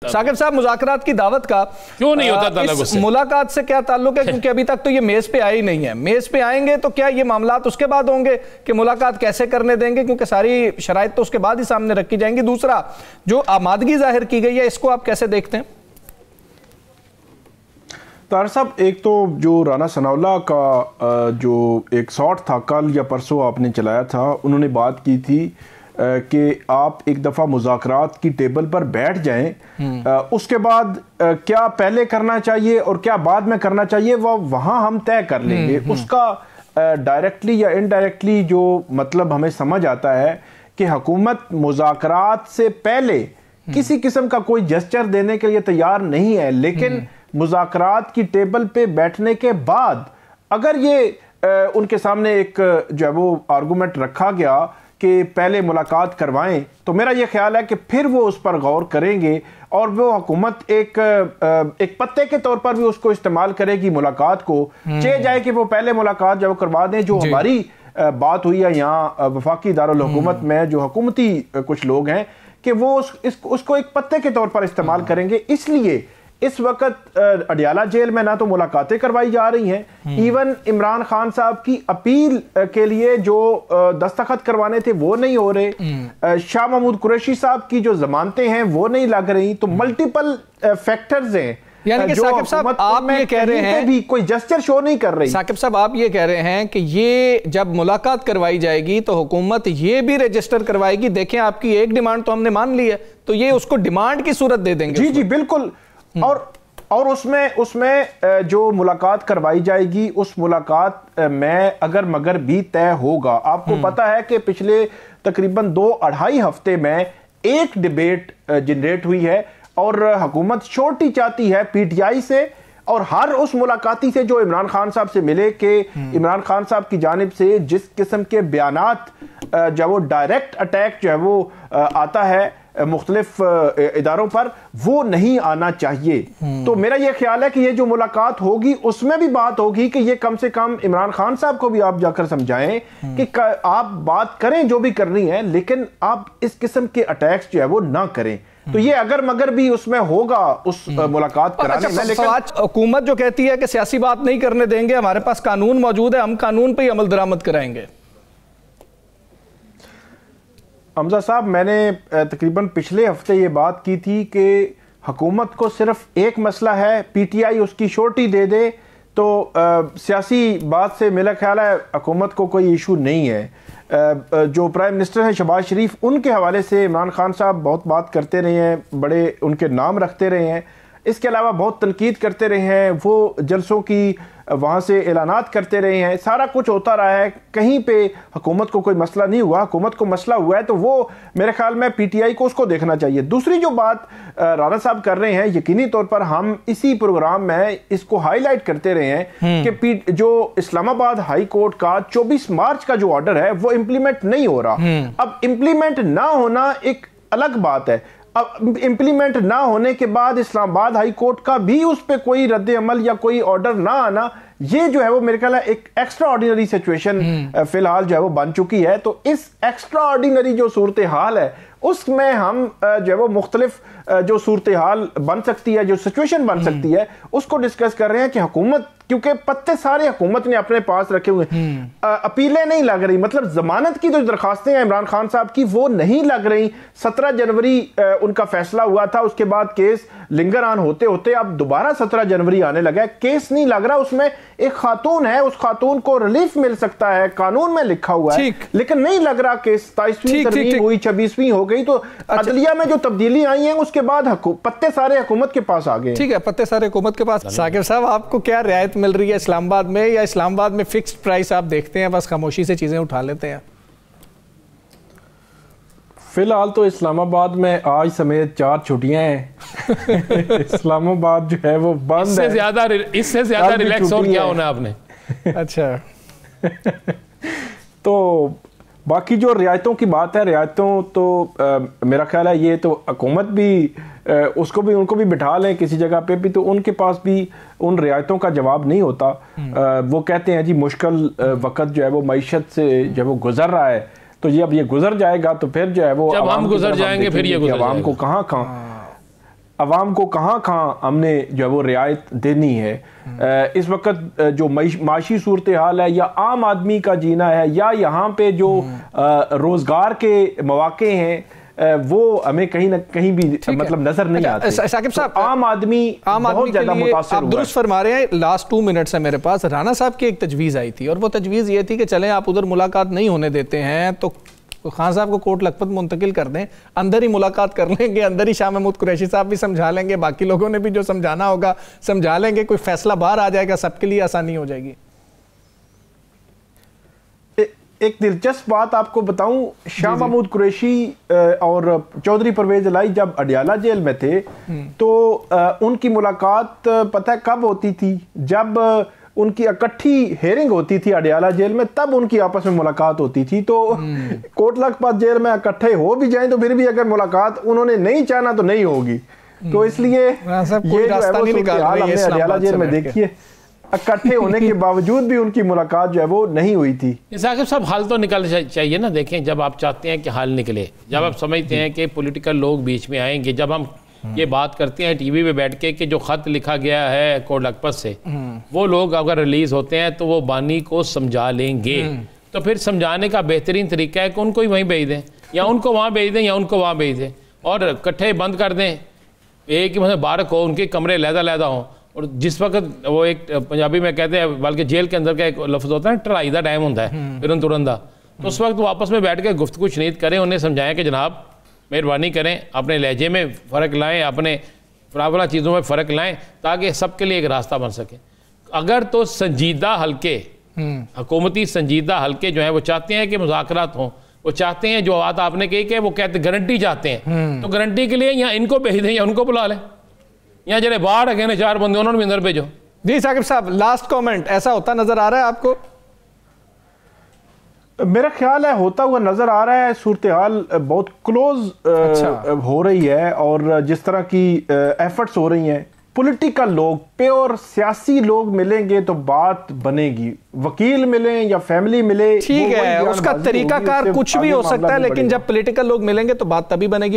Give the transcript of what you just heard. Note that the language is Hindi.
साकिब साहब, मुज़ाकरात की दावत का क्यों नहीं होता ताल्लुक उससे? मुलाकात से क्या ताल्लुक है? क्योंकि अभी तक तो ये मेज़ पे आई नहीं है। मेज़ पे आएंगे तो क्या ये मामलात उसके बाद होंगे कि मुलाकात कैसे करने देंगे, क्योंकि सारी शराइत तो उसके बाद ही सामने रखी जाएंगी। दूसरा, जो आमादगी जाहिर की गई है, इसको आप कैसे देखते हैं? तार साहब, एक तो जो राना सनाउल्लाह का जो एक शॉट था कल या परसों आपने चलाया था, उन्होंने बात की थी कि आप एक दफ़ा मुज़ाकरात की टेबल पर बैठ जाएं, उसके बाद क्या पहले करना चाहिए और क्या बाद में करना चाहिए वो वहाँ हम तय कर लेंगे। उसका डायरेक्टली या इनडायरेक्टली जो मतलब हमें समझ आता है कि हुकूमत मुज़ाकरात से पहले किसी किस्म का कोई जेस्चर देने के लिए तैयार नहीं है, लेकिन मुज़ाकरात की टेबल पे बैठने के बाद अगर ये उनके सामने एक जो है वो आर्गूमेंट रखा गया कि पहले मुलाकात करवाएं, तो मेरा ये ख्याल है कि फिर वो उस पर गौर करेंगे और वो हुकूमत एक पत्ते के तौर पर भी उसको इस्तेमाल करेगी मुलाकात को। चाहे जाए कि वो पहले मुलाकात जब करवा दें, जो हमारी बात हुई है यहाँ वफाकी दारुल हुकूमत में जो हुकूमती कुछ लोग हैं कि वो उसको एक पत्ते के तौर पर इस्तेमाल करेंगे। इसलिए इस वक्त अडियाला जेल में ना तो मुलाकातें करवाई जा रही हैं, इवन इमरान खान साहब की अपील के लिए जो दस्तखत करवाने थे वो नहीं हो रहे, शाह महमूद कुरैशी साहब की जो जमानतें हैं वो नहीं लग रही। तो मल्टीपल फैक्टर्स हैं, यानी कि साकिब साहब आप ये कह रहे हैं भी कोई जेस्चर शो नहीं कर रही। साकिब साहब आप ये कह रहे हैं कि ये जब मुलाकात करवाई जाएगी तो हुकूमत ये भी रजिस्टर करवाएगी, देखें आपकी एक डिमांड तो हमने मान ली है, तो ये उसको डिमांड की सूरत दे देंगे। जी जी बिल्कुल। और उसमें जो मुलाकात करवाई जाएगी उस मुलाकात में अगर मगर भी तय होगा। आपको पता है कि पिछले तकरीबन 2-2.5 हफ्ते में एक डिबेट जनरेट हुई है और हुकूमत श्योरिटी चाहती है पीटीआई से और हर उस मुलाकाती से जो इमरान खान साहब से मिले कि इमरान खान साहब की जानिब से जिस किस्म के बयानात जो वो डायरेक्ट अटैक जो है वो आता है मुख्तलिफ इदारों पर, वो नहीं आना चाहिए। तो मेरा यह ख्याल है कि ये जो मुलाकात होगी उसमें भी बात होगी कि ये कम से कम इमरान खान साहब को भी आप जाकर समझाएं कि आप बात करें जो भी करनी है, लेकिन आप इस किस्म के अटैक्स जो है वो ना करें। तो ये अगर मगर भी उसमें होगा उस मुलाकात कराने में। लेकिन हुकूमत जो कहती है कि सियासी बात नहीं करने देंगे, हमारे पास कानून मौजूद है, हम कानून पे ही अमल दरामद कराएंगे। हमजा साहब, मैंने तकरीबन पिछले हफ्ते ये बात की थी कि हुकूमत को सिर्फ एक मसला है, पीटीआई उसकी श्योरिटी दे दे तो सियासी बात से मेरा ख्याल है हुकूमत को कोई इशू नहीं है। जो प्राइम मिनिस्टर हैं शहबाज शरीफ, उनके हवाले से इमरान खान साहब बहुत बात करते रहे हैं, बड़े उनके नाम रखते रहे हैं, इसके अलावा बहुत तनकीद करते रहे हैं, वो जलसों की वहाँ से ऐलानात करते रहे हैं, सारा कुछ होता रहा है, कहीं पे हुकूमत को कोई मसला नहीं हुआ। हुकूमत को मसला हुआ है तो वो मेरे ख्याल में पीटीआई को उसको देखना चाहिए। दूसरी जो बात राना साहब कर रहे हैं, यकीनी तौर पर हम इसी प्रोग्राम में इसको हाईलाइट करते रहे हैं कि जो इस्लामाबाद हाई कोर्ट का 24 मार्च का जो ऑर्डर है वो इम्प्लीमेंट नहीं हो रहा। अब इम्प्लीमेंट ना होना एक अलग बात है। अब इम्प्लीमेंट ना होने के बाद इस्लामाबाद हाई कोर्ट का भी उस पर कोई रद्द अमल या कोई ऑर्डर ना आना, ये जो है वो मेरे ख्याल है एक एक्स्ट्रा ऑर्डिनरी सिचुएशन फिलहाल जो है वो बन चुकी है। तो इस एक्स्ट्रा ऑर्डिनरी जो सूरत हाल है उसमें हम जो है वो मुख्तलिफ जो सूरत हाल बन सकती है, जो सिचुएशन बन सकती है, उसको डिस्कस कर रहे हैं कि हुकूमत, क्योंकि पत्ते सारे हुकूमत ने अपने पास रखे हुए, अपीलें नहीं लग रही, मतलब जमानत की जो दरखास्तें हैं इमरान खान साहब की वो नहीं लग रही। 17 जनवरी उनका फैसला हुआ था, उसके बाद केस लिंगर ऑन होते होते अब दोबारा 17 जनवरी आने लगा है, केस नहीं लग रहा। उसमें एक खातून है, उस खातून को रिलीफ मिल सकता है, कानून में लिखा हुआ है, लेकिन नहीं लग रहा केस 27वीं तरमीम हुई, 26वीं हो गई। तो अदलिया में जो तब्दीली आई है उसके बाद पत्ते सारे हुकूमत के पास आ गए। ठीक है, पत्ते सारे हुकूमत के पास। साकिब साहब, आपको क्या रियायत मिल रही है इस्लामाबाद में, या इस्लामाबाद में फिक्स्ड प्राइस आप देखते हैं, बस खामोशी से चीजें उठा लेते हैं? फिलहाल तो इस्लामाबाद में आज समेत 4 छुट्टियां हैं। इस्लामाबाद जो है वो बंद है। इससे ज्यादा रिलैक्स और क्या होना आपने। अच्छा। तो बाकी जो रियायतों की बात है, रियायतों तो मेरा ख्याल है ये तो हुकूमत भी उनको भी बिठा लें किसी जगह पे भी, तो उनके पास भी उन रियायतों का जवाब नहीं होता। वो कहते हैं जी मुश्किल वक्त जो है वो मईशत से जो है वो गुजर रहा है, तो ये अब ये गुजर जाएगा तो फिर जो है वो जब हम गुजर जाएंगे फिर ये गुजर आवाम को कहाँ अवाम को कहाँ हमने जो है वो रियायत देनी है। इस वक्त जो माशी सूरत हाल है, या आम आदमी का जीना है, या यहाँ पे जो रोजगार के मौके हैं, वो हमें कहीं ना कहीं भी मतलब नजर नहीं आते। साकिब साहब, तो आम आदमी बहुत ज्यादा मुतासिर आप दुरुस्त फरमा रहे हैं। लास्ट 2 मिनट्स है मेरे पास। राना साहब की एक तजवीज़ आई थी, और वो तजवीज़ ये थी कि चलें आप उधर मुलाकात नहीं होने देते हैं तो खान साहब को कोट लखपत मुंतकिल कर दें, अंदर ही मुलाकात कर लेंगे, अंदर ही शाह महमूद कुरैशी साहब भी समझा लेंगे, बाकी लोगों ने भी जो समझाना होगा समझा लेंगे, कोई फैसला बाहर आ जाएगा, सबके लिए आसानी हो जाएगी। एक दिलचस्प बात आपको बताऊं, शाह महमूद कुरैशी और चौधरी परवेज इलाही जब अडियाला जेल में थे तो उनकी मुलाकात पता है कब होती थी? जब उनकी इकट्ठी हेयरिंग होती थी अडियाला जेल में, तब उनकी आपस में मुलाकात होती थी। तो कोट लखपत जेल में इकट्ठे हो भी जाएं तो फिर भी अगर मुलाकात उन्होंने नहीं चाहना तो नहीं होगी। तो इसलिए ये रास्ता नहीं निकाल रही है अडियाला जेल में, देखिए इकट्ठे होने के बावजूद भी उनकी मुलाकात जो है वो नहीं हुई थी। साकिब साहब, हल तो निकल चाहिए ना। देखें, जब आप चाहते हैं कि हल निकले, जब आप समझते हैं कि पॉलिटिकल लोग बीच में आएंगे, जब हम ये बात करते हैं टीवी पे बैठ के कि जो खत लिखा गया है कोट लखपत से, वो लोग अगर रिलीज होते हैं तो वो बानी को समझा लेंगे। तो फिर समझाने का बेहतरीन तरीका है कि उनको ही वहीं भेज दें, या उनको वहाँ भेज दें, या उनको वहाँ भेज दें, और इकट्ठे बंद कर दें। एक ही मतलब बारक हो, उनके कमरे लहदा हों। और जिस वक्त वो एक पंजाबी में कहते हैं, बल्कि जेल के अंदर का एक लफ्ज़ होता है, ट्राई दा टाइम होता है, फिर तुरंदा, तो उस वक्त वो आपस में बैठ के गुफ्तगू शनीद करें, उन्हें समझाएं कि जनाब मेहरबानी करें, अपने लहजे में फ़र्क लाएं, अपने फलाफला चीज़ों में फ़र्क लाएं, ताकि सबके लिए एक रास्ता बन सके। अगर तो संजीदा हल्के, हुकूमती संजीदा हल्के जो हैं वो चाहते हैं कि मुज़ाकरात हों, वो चाहते हैं, जो बात आपने कही कि वो कहते गारंटी चाहते हैं, तो गारंटी के लिए या इनको भेज दें या उनको बुला लें, या जरे बाहर अगे ने 4 बंदे उन्होंने भी अंदर भेजो। जी साकिब साहब, लास्ट कमेंट, ऐसा होता नजर आ रहा है आपको? मेरा ख्याल है होता हुआ नजर आ रहा है। सूरत हाल बहुत क्लोज हो रही है, और जिस तरह की एफर्ट्स हो रही हैं, पॉलिटिकल लोग, प्योर सियासी लोग मिलेंगे तो बात बनेगी। वकील मिले या फैमिली मिले, ठीक है, उसका तरीकाकार कुछ भी हो सकता है, लेकिन जब पॉलिटिकल लोग मिलेंगे तो बात तभी बनेगी।